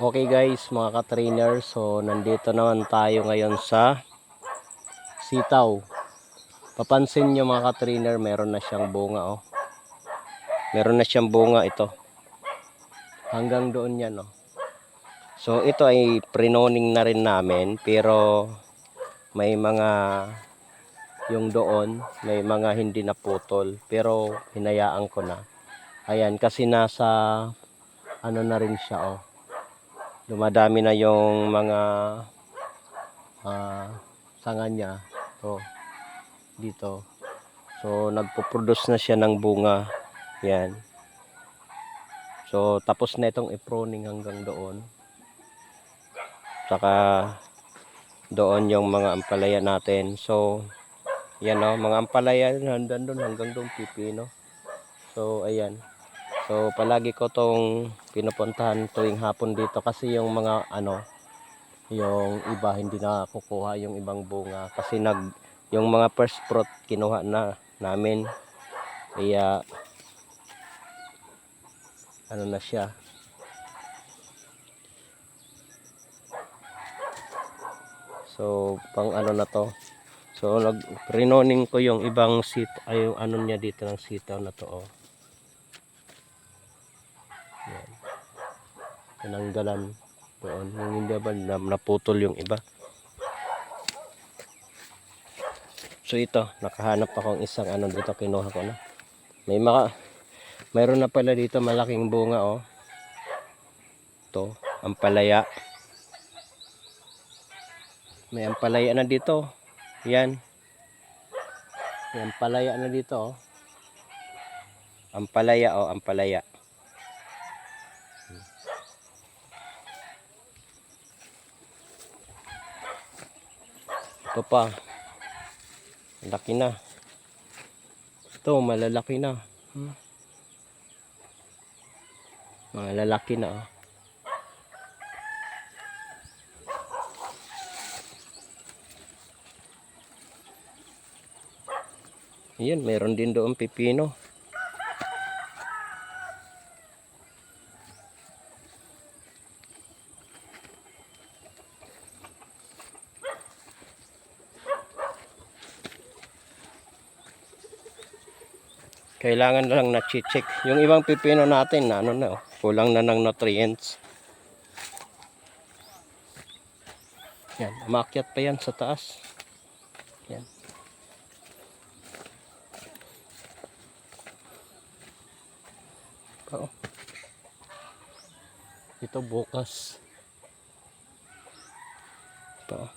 Okay guys, mga ka-trainer, so nandito naman tayo ngayon sa sitaw. Papansin nyo mga ka-trainer, meron na siyang bunga oh. Meron na siyang bunga ito. Hanggang doon yan oh. So ito ay prenoning na rin namin, pero may mga yung doon, may mga hindi naputol, pero hinayaan ko na. Ayan, kasi nasa ano na rin siya oh. Dumadami na yung mga sanga niya to dito, so nagpo-produce na siya ng bunga yan. So tapos na itong i-pruning hanggang doon, saka doon yung mga ampalaya natin. So yan o, mga ampalaya hanggang doon, hanggang doon pipino. So ayan, so palagi ko tong pinupuntahan tuwing hapon dito, kasi yung mga yung iba hindi na kukuha yung ibang bunga, kasi yung mga first fruit kinuha na namin, kaya ano na siya. So pang ano na to, so renoning ko yung ibang ay yung ano niya dito ng sitaw na to oh. Yan. Tinanggalan doon yung hindi ba naputol yung iba. So ito, nakahanap akong isang dito, kinuha ko na. Mayroon na pala dito malaking bunga oh. To, ampalaya. May ampalaya na dito. Yan. May ampalaya na dito oh. Ampalaya oh, ampalaya. Ito pa. Laki na. Ito, malalaki na. Malalaki na oh. Ayan, meron din doon pipino. Kailangan lang na check. Yung ibang pipino natin na kulang na ng nutrients. Yan, umakyat pa yan sa taas. Yan. Oh. Ito bukas. Ito.